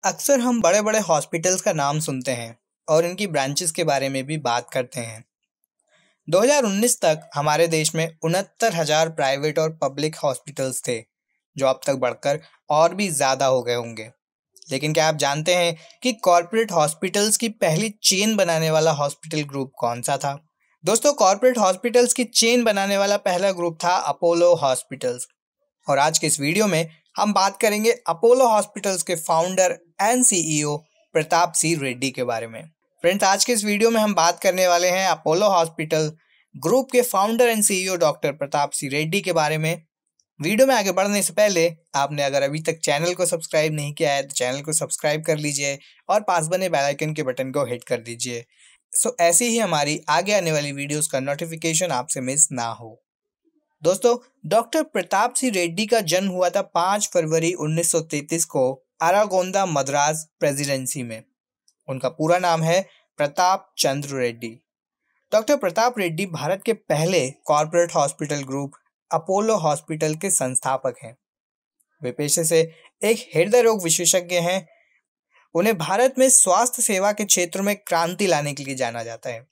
अक्सर हम बड़े बड़े हॉस्पिटल्स का नाम सुनते हैं और इनकी ब्रांचेस के बारे में भी बात करते हैं। 2019 तक हमारे देश में 69,000 प्राइवेट और पब्लिक हॉस्पिटल्स थे, जो अब तक बढ़कर और भी ज़्यादा हो गए होंगे। लेकिन क्या आप जानते हैं कि कॉरपोरेट हॉस्पिटल्स की पहली चेन बनाने वाला हॉस्पिटल ग्रुप कौन सा था? दोस्तों, कॉरपोरेट हॉस्पिटल्स की चेन बनाने वाला पहला ग्रुप था अपोलो हॉस्पिटल्स। और आज के इस वीडियो में हम बात करेंगे अपोलो हॉस्पिटल्स के founder and CEO Pratap C Reddy के बारे में। फ्रेंड्स, आज के इस वीडियो में हम बात करने वाले हैं अपोलो हॉस्पिटल ग्रुप के founder and CEO doctor Pratap C Reddy के बारे में। वीडियो में आगे बढ़ने से पहले आपने अगर अभी तक चैनल को सब्सक्राइब नहीं किया है तो चैनल को सब्सक्राइब कर लीजिए और पास बने बेल आइकन के बटन को हिट कर दीजिए, सो ऐसी ही हमारी आगे आने वाली वीडियोस का नोटिफिकेशन आपसे मिस ना हो। दोस्तों, डॉक्टर प्रताप सी रेड्डी का जन्म हुआ था 5 फरवरी 1933 को अरागोंदा, मद्रास प्रेसिडेंसी में। उनका पूरा नाम है प्रताप चंद्र रेड्डी। डॉक्टर प्रताप रेड्डी भारत के पहले corporate hospital group Apollo hospital के संस्थापक हैं। वे पेशे से एक हृदय रोग विशेषज्ञ हैं। उन्हें भारत में स्वास्थ्य सेवा के क्षेत्र में क्रांति लाने के लिए जाना जाता है।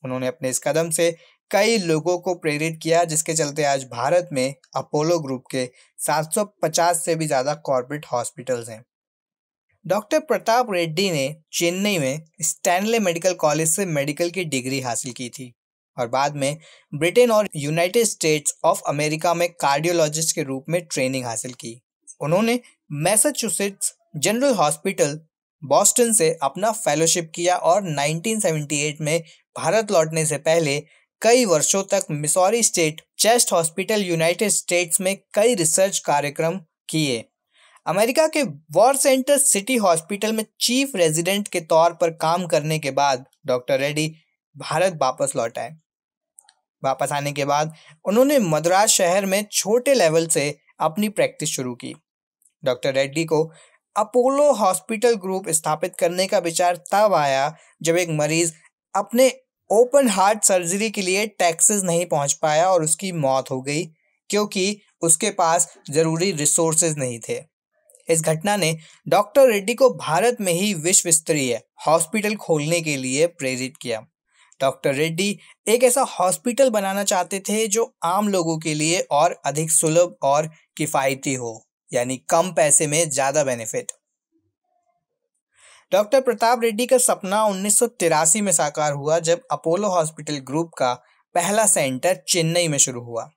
उन्होंने अपने इस कदम से कई लोगों को प्रेरित किया, जिसके चलते आज भारत में अपोलो ग्रुप के 750 से भी ज़्यादा कॉर्पोरेट हॉस्पिटल्स हैं। डॉक्टर प्रताप रेड्डी ने चेन्नई में स्टैनले मेडिकल कॉलेज से मेडिकल की डिग्री हासिल की थी और बाद में ब्रिटेन और यूनाइटेड स्टेट्स ऑफ अमेरिका में कार्डियोलॉजिस्ट के रूप में ट्रेनिंग हासिल की। उन्होंने मैसाचुसेट्स जनरल हॉस्पिटल बॉस्टन से अपना फेलोशिप किया और 1978 में भारत लौटने से पहले कई वर्षों तक Missouri state chest hospital United states में कई रिसर्च कार्यक्रम किए। अमेरिका के वॉर सेंटर सिटी हॉस्पिटल में चीफ रेजिडेंट के तौर पर काम करने के बाद डॉक्टर रेड्डी भारत वापस लौट आए। वापस आने के बाद उन्होंने मद्रास शहर में छोटे लेवल से अपनी प्रैक्टिस शुरू की। डॉक्टर रेड्डी को अपोलो हॉस्पिटल ग्रुप स्थापित करने का विचार तब आया जब एक मरीज अपने ओपन हार्ट सर्जरी के लिए टेक्सास नहीं पहुंच पाया और उसकी मौत हो गई क्योंकि उसके पास जरूरी रिसोर्सेज नहीं थे। इस घटना ने डॉक्टर रेड्डी को भारत में ही विश्व स्तरीय हॉस्पिटल खोलने के लिए प्रेरित किया। डॉक्टर रेड्डी एक ऐसा हॉस्पिटल बनाना चाहते थे जो आम लोगों के लिए और अधिक सुलभ और किफायती हो, यानी कम पैसे में ज़्यादा बेनिफिट। डॉक्टर प्रताप रेड्डी का सपना 1983 में साकार हुआ जब अपोलो हॉस्पिटल ग्रुप का पहला सेंटर चेन्नई में शुरू हुआ।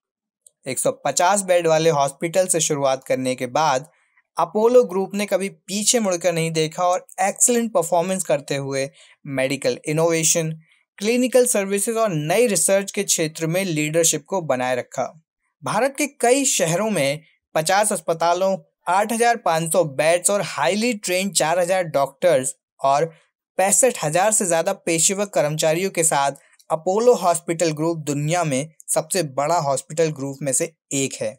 150 बेड वाले हॉस्पिटल से शुरुआत करने के बाद अपोलो ग्रुप ने कभी पीछे मुड़कर नहीं देखा और एक्सीलेंट परफॉर्मेंस करते हुए मेडिकल इनोवेशन, क्लिनिकल सर्विसेज और नई रिसर्च के क्षेत्र में लीडरशिप को बनाए रखा। भारत के कई शहरों में 50 अस्पतालों, 8,500 बेड्स और हाईली ट्रेंड 4,000 डॉक्टर्स और 65,000 से ज़्यादा पेशेवर कर्मचारियों के साथ अपोलो हॉस्पिटल ग्रुप दुनिया में सबसे बड़ा हॉस्पिटल ग्रुप में से एक है।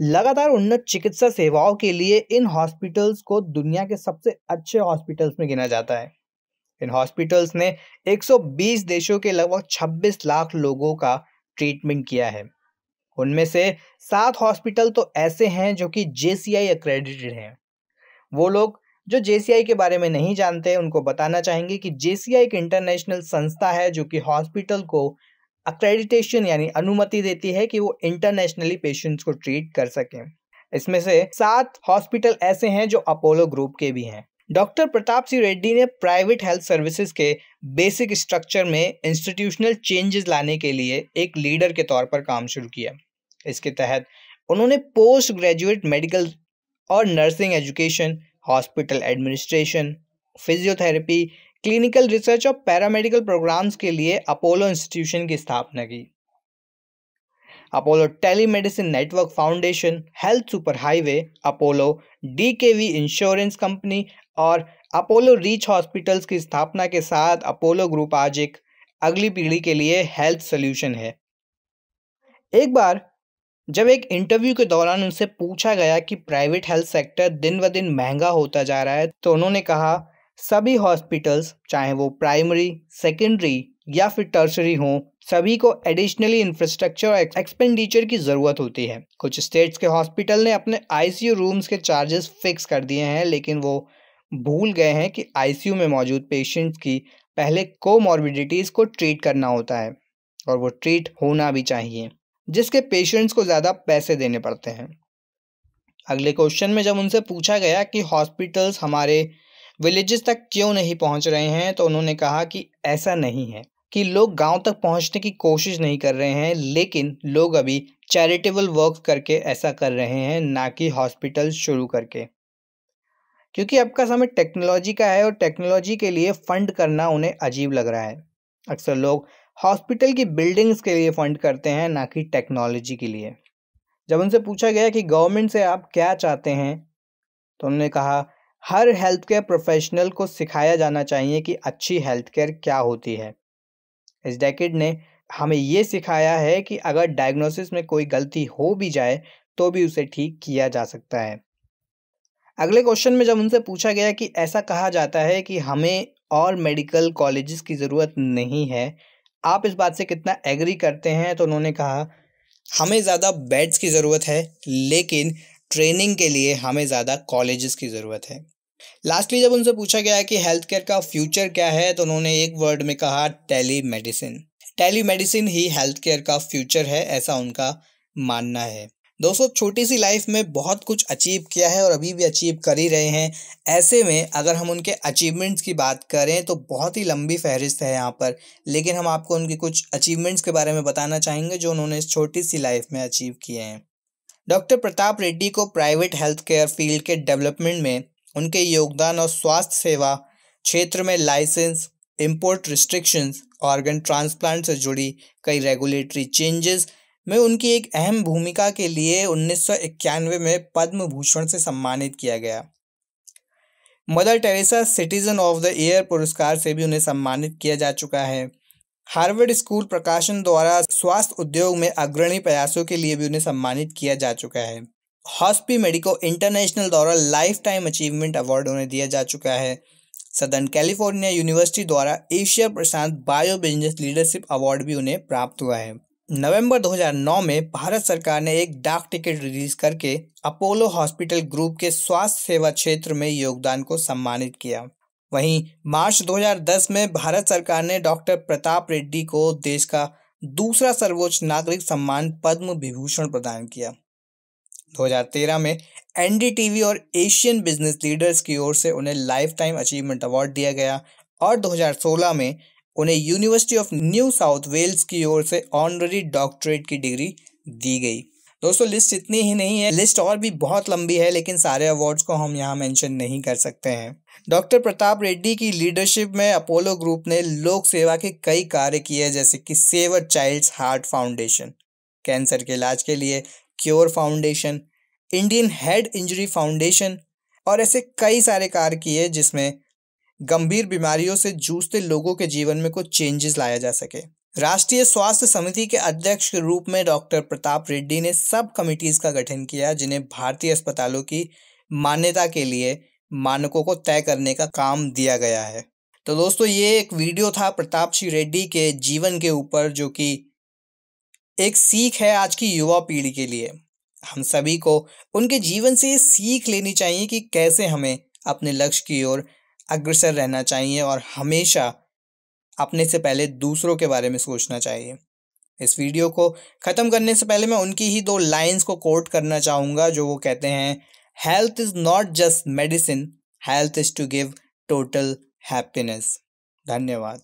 लगातार उन्नत चिकित्सा सेवाओं के लिए इन हॉस्पिटल्स को दुनिया के सबसे अच्छे हॉस्पिटल्स में गिना जाता है। इन हॉस्पिटल्स ने 120 देशों के लगभग 26 लाख लोगों का ट्रीटमेंट किया है। उनमें से 7 हॉस्पिटल तो ऐसे हैं जो कि JCI अक्रेडिटेड हैं। वो लोग जो JCI के बारे में नहीं जानते उनको बताना चाहेंगे कि JCI एक इंटरनेशनल संस्था है जो कि हॉस्पिटल को अक्रेडिटेशन यानी अनुमति देती है कि वो इंटरनेशनली पेशेंट्स को ट्रीट कर सकें। इसमें से 7 हॉस्पिटल ऐसे हैं जो अपोलो ग्रुप के भी हैं। डॉक्टर प्रताप सी रेड्डी ने प्राइवेट हेल्थ सर्विसेज के बेसिक स्ट्रक्चर में इंस्टीट्यूशनल चेंजेस लाने के लिए एक लीडर के तौर पर काम शुरू किया। इसके तहत उन्होंने पोस्ट ग्रेजुएट मेडिकल और nursing education, hospital administration, physiotherapy, clinical research और पैरामेडिकल प्रोग्राम्स के लिए अपोलो इंस्टीट्यूशन की स्थापना की। Apollo telemedicine network foundation, health super highway, Apollo DKV insurance company और अपोलो रीच हॉस्पिटल्स की स्थापना के साथ अपोलो ग्रुप आज एक अगली पीढ़ी के लिए हेल्थ सोल्यूशन है। एक बार जब एक इंटरव्यू के दौरान उनसे पूछा गया कि प्राइवेट हेल्थ सेक्टर दिन ब दिन महंगा होता जा रहा है, तो उन्होंने कहा, सभी हॉस्पिटल्स चाहे वो प्राइमरी, सेकेंडरी या फिर टर्शरी हों, सभी को एडिशनली इंफ्रास्ट्रक्चर और एक्सपेंडिचर की ज़रूरत होती है। कुछ स्टेट्स के हॉस्पिटल ने अपने आईसीयू रूम्स के चार्जेस फिक्स कर दिए हैं, लेकिन वो भूल गए हैं कि आईसीयू में मौजूद पेशेंट्स की पहले कोमॉर्बिडिटीज़ को ट्रीट करना होता है, और वो ट्रीट होना भी चाहिए, जिसके पेशेंट्स को ज़्यादा पैसे देने पड़ते हैं। अगले क्वेश्चन में जब उनसे पूछा गया कि हॉस्पिटल्स हमारे विलेजेस तक क्यों नहीं पहुंच रहे हैं, तो उन्होंने कहा कि ऐसा नहीं है कि लोग गांव तक पहुंचने की कोशिश नहीं कर रहे हैं, लेकिन लोग अभी चैरिटेबल वर्क करके ऐसा कर रहे हैं, ना कि हॉस्पिटल शुरू करके। क्योंकि अब का समय टेक्नोलॉजी का है और टेक्नोलॉजी के लिए फंड करना उन्हें अजीब लग रहा है। अक्सर लोग हॉस्पिटल की बिल्डिंग्स के लिए फंड करते हैं, ना कि टेक्नोलॉजी के लिए। जब उनसे पूछा गया कि गवर्नमेंट से आप क्या चाहते हैं, तो उन्होंने कहा हर हेल्थ केयर प्रोफेशनल को सिखाया जाना चाहिए कि अच्छी हेल्थ केयर क्या होती है। इस डेकेड ने हमें ये सिखाया है कि अगर डायग्नोसिस में कोई गलती हो भी जाए तो भी उसे ठीक किया जा सकता है। अगले क्वेश्चन में जब उनसे पूछा गया कि ऐसा कहा जाता है कि हमें और मेडिकल कॉलेजेस की ज़रूरत नहीं है, आप इस बात से कितना एग्री करते हैं, तो उन्होंने कहा हमें ज़्यादा बेड्स की ज़रूरत है, लेकिन ट्रेनिंग के लिए हमें ज़्यादा कॉलेजेस की ज़रूरत है। लास्टली जब उनसे पूछा गया कि हेल्थ केयर का फ्यूचर क्या है, तो उन्होंने एक वर्ड में कहा टेली मेडिसिन। टेली मेडिसिन ही हेल्थ केयर का फ्यूचर है, ऐसा उनका मानना है। दोस्तों, छोटी सी लाइफ में बहुत कुछ अचीव किया है और अभी भी अचीव कर ही रहे हैं। ऐसे में अगर हम उनके अचीवमेंट्स की बात करें तो बहुत ही लंबी फहरिस्त है यहाँ पर, लेकिन हम आपको उनके कुछ अचीवमेंट्स के बारे में बताना चाहेंगे जो उन्होंने इस छोटी सी लाइफ में अचीव किए हैं। डॉक्टर प्रताप रेड्डी को प्राइवेट हेल्थ केयर फील्ड के डेवलपमेंट में उनके योगदान और स्वास्थ्य सेवा क्षेत्र में licence, import restrictions, organ transplant से जुड़ी कई रेगुलेटरी चेंजेस में उनकी एक अहम भूमिका के लिए 1991 में पद्म भूषण से सम्मानित किया गया। Mother Teresa citizen of the year पुरस्कार से भी उन्हें सम्मानित किया जा चुका है। हार्वर्ड स्कूल प्रकाशन द्वारा स्वास्थ्य उद्योग में अग्रणी प्रयासों के लिए भी उन्हें सम्मानित किया जा चुका है। हॉस्पी मेडिको इंटरनेशनल द्वारा लाइफ टाइम अचीवमेंट अवार्ड उन्हें दिया जा चुका है। सदर्न कैलिफोर्निया यूनिवर्सिटी द्वारा एशिया प्रशांत बायो बिजनेस लीडरशिप अवार्ड भी उन्हें प्राप्त हुआ है। नवंबर 2009 में भारत सरकार ने एक डाक टिकट रिलीज करके अपोलो हॉस्पिटल ग्रुप के स्वास्थ्य सेवा क्षेत्र में योगदान को सम्मानित किया। वहीं मार्च 2010 में भारत सरकार ने डॉक्टर प्रताप रेड्डी को देश का दूसरा सर्वोच्च नागरिक सम्मान पद्म विभूषण प्रदान किया। 2013 में एनडीटीवी और एशियन बिजनेस लीडर्स की ओर से उन्हें लाइफ टाइम अचीवमेंट अवार्ड दिया गया और 2016 में उन्हें university of New South Wales की ओर से ऑनररी डॉक्टरेट की डिग्री दी गई। दोस्तों, लिस्ट इतनी ही नहीं है, लिस्ट और भी बहुत लंबी है, लेकिन सारे अवार्ड्स को हम यहाँ मेंशन नहीं कर सकते हैं। डॉक्टर प्रताप रेड्डी की लीडरशिप में अपोलो ग्रुप ने लोक सेवा के कई कार्य किए, जैसे कि save a child's heart foundation, cancer के इलाज के लिए cure foundation, Indian head injury foundation और ऐसे कई सारे कार्य किए जिसमें गंभीर बीमारियों से जूझते लोगों के जीवन में कुछ चेंजेस लाया जा सके। राष्ट्रीय स्वास्थ्य समिति के अध्यक्ष के रूप में डॉक्टर प्रताप रेड्डी ने सब कमिटीज का गठन किया, जिन्हें भारतीय अस्पतालों की मान्यता के लिए मानकों को तय करने का काम दिया गया है। तो दोस्तों, ये एक वीडियो था प्रताप सिंह रेड्डी के जीवन के ऊपर, जो कि एक सीख है आज की युवा पीढ़ी के लिए। हम सभी को उनके जीवन से ये सीख लेनी चाहिए कि कैसे हमें अपने लक्ष्य की ओर अग्रसर रहना चाहिए और हमेशा अपने से पहले दूसरों के बारे में सोचना चाहिए। इस वीडियो को ख़त्म करने से पहले मैं उनकी ही 2 लाइंस को कोट करना चाहूँगा, जो वो कहते हैं, health is not just medicine, health is to give total happiness. धन्यवाद।